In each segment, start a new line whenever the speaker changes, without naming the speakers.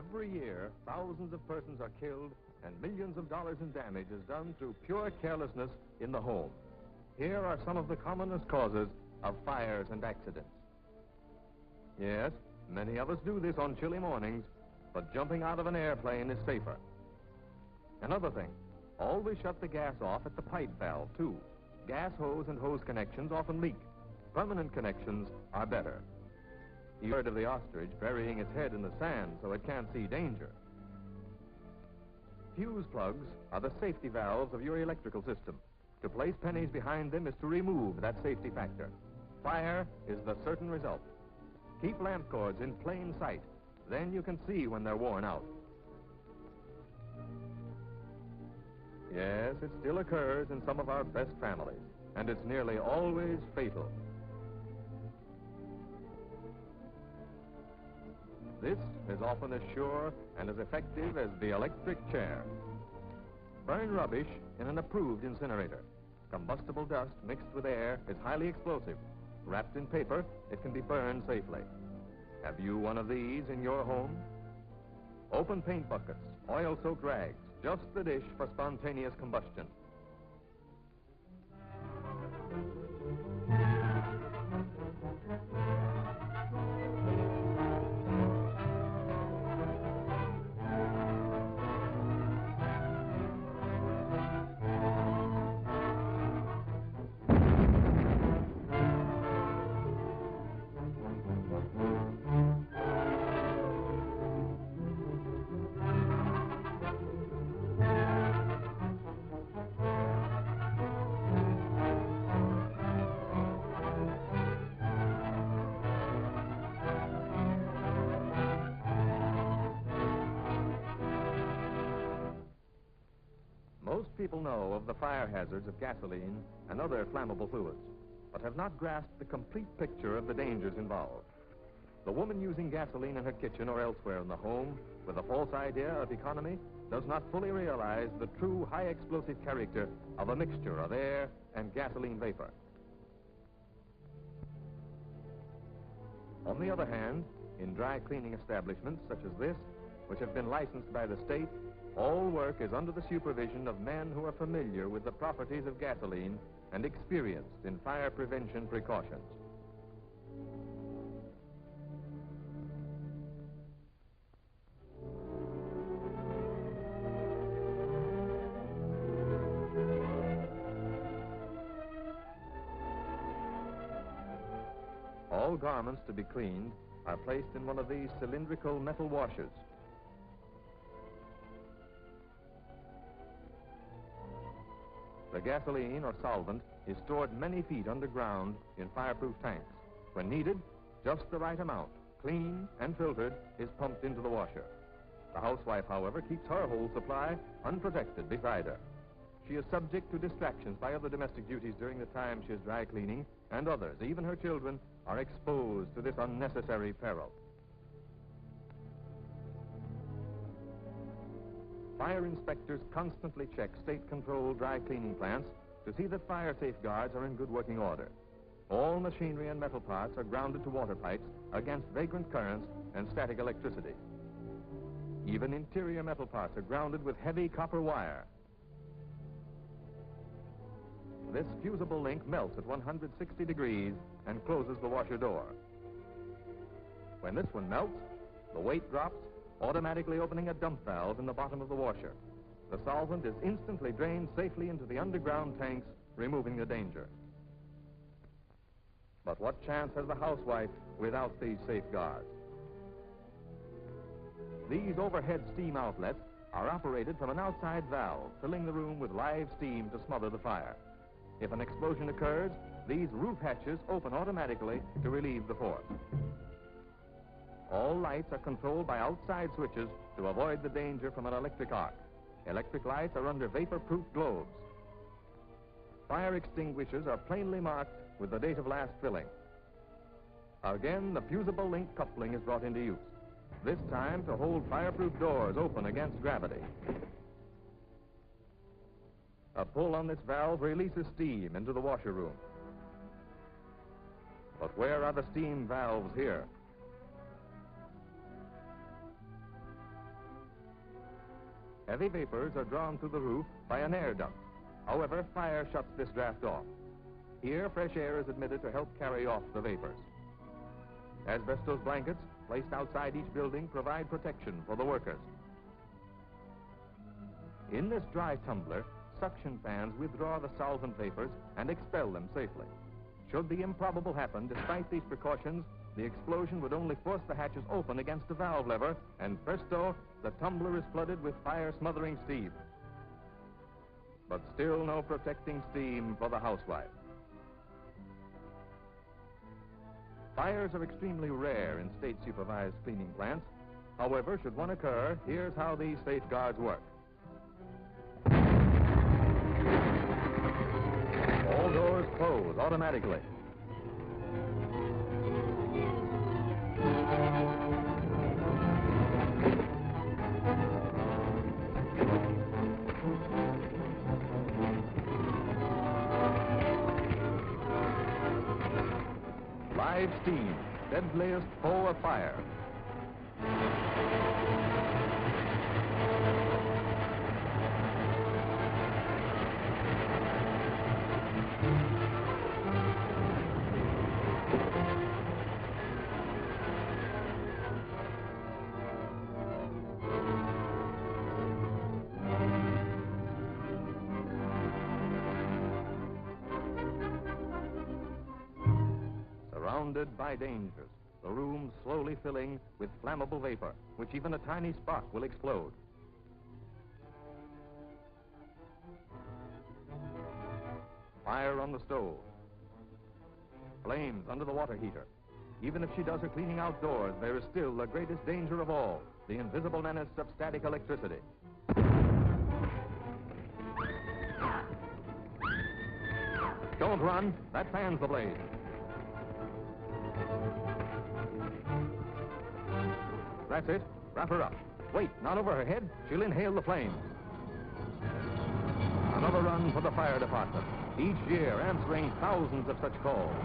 Every year, thousands of persons are killed and millions of dollars in damage is done through pure carelessness in the home. Here are some of the commonest causes of fires and accidents. Yes, many of us do this on chilly mornings, but jumping out of an airplane is safer. Another thing, always shut the gas off at the pipe valve, too. Gas hose and hose connections often leak. Permanent connections are better. You heard of the ostrich burying its head in the sand so it can't see danger. Fuse plugs are the safety valves of your electrical system. To place pennies behind them is to remove that safety factor. Fire is the certain result. Keep lamp cords in plain sight. Then you can see when they're worn out. Yes, it still occurs in some of our best families, and it's nearly always fatal. This is often as sure and as effective as the electric chair. Burn rubbish in an approved incinerator. Combustible dust mixed with air is highly explosive. Wrapped in paper, it can be burned safely. Have you one of these in your home? Open paint buckets, oil-soaked rags, just the dish for spontaneous combustion. Most people know of the fire hazards of gasoline and other flammable fluids, but have not grasped the complete picture of the dangers involved. The woman using gasoline in her kitchen or elsewhere in the home with a false idea of economy does not fully realize the true high explosive character of a mixture of air and gasoline vapor. On the other hand, in dry cleaning establishments such as this, which have been licensed by the state, all work is under the supervision of men who are familiar with the properties of gasoline and experienced in fire prevention precautions. All garments to be cleaned are placed in one of these cylindrical metal washers. The gasoline or solvent is stored many feet underground in fireproof tanks. When needed, just the right amount, clean and filtered, is pumped into the washer. The housewife, however, keeps her whole supply unprotected beside her. She is subject to distractions by other domestic duties during the time she is dry cleaning, and others, even her children, are exposed to this unnecessary peril. Fire inspectors constantly check state-controlled dry cleaning plants to see that fire safeguards are in good working order. All machinery and metal parts are grounded to water pipes against vagrant currents and static electricity. Even interior metal parts are grounded with heavy copper wire. This fusible link melts at 160 degrees and closes the washer door. When this one melts, the weight drops, automatically opening a dump valve in the bottom of the washer. The solvent is instantly drained safely into the underground tanks, removing the danger. But what chance has the housewife without these safeguards? These overhead steam outlets are operated from an outside valve, filling the room with live steam to smother the fire. If an explosion occurs, these roof hatches open automatically to relieve the force. All lights are controlled by outside switches to avoid the danger from an electric arc. Electric lights are under vapor-proof globes. Fire extinguishers are plainly marked with the date of last filling. Again, the fusible link coupling is brought into use, this time to hold fireproof doors open against gravity. A pull on this valve releases steam into the washer room. But where are the steam valves here? Heavy vapors are drawn through the roof by an air duct. However, fire shuts this draft off. Here, fresh air is admitted to help carry off the vapors. Asbestos blankets placed outside each building provide protection for the workers. In this dry tumbler, suction fans withdraw the solvent vapors and expel them safely. Should the improbable happen, despite these precautions, the explosion would only force the hatches open against the valve lever, and presto, the tumbler is flooded with fire-smothering steam. But still no protecting steam for the housewife. Fires are extremely rare in state-supervised cleaning plants. However, should one occur, here's how these safeguards work. All doors close automatically. Live steam, deadliest foe of fire. Surrounded by dangers, the room slowly filling with flammable vapor, which even a tiny spark will explode. Fire on the stove. Flames under the water heater. Even if she does her cleaning outdoors, there is still the greatest danger of all, the invisible menace of static electricity. Don't run, that fans the blaze. That's it. Wrap her up. Wait, not over her head. She'll inhale the flames. Another run for the fire department. Each year answering thousands of such calls.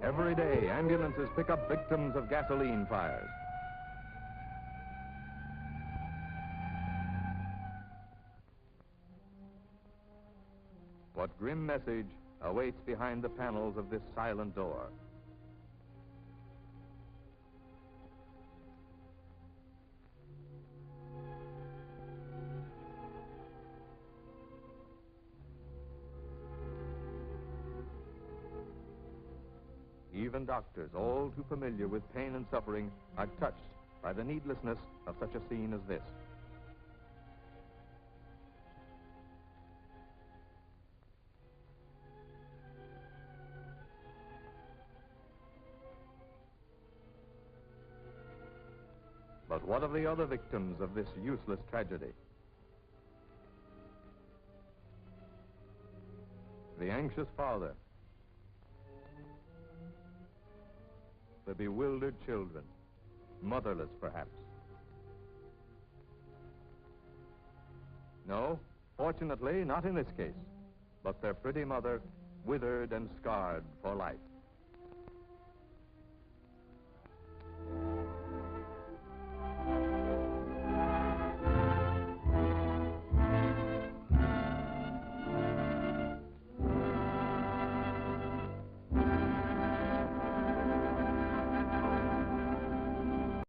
Every day, ambulances pick up victims of gasoline fires. What grim message awaits behind the panels of this silent door? Even doctors, all too familiar with pain and suffering, are touched by the needlessness of such a scene as this. But what of the other victims of this useless tragedy? The anxious father, the bewildered children, motherless perhaps. No, fortunately, not in this case, but their pretty mother withered and scarred for life.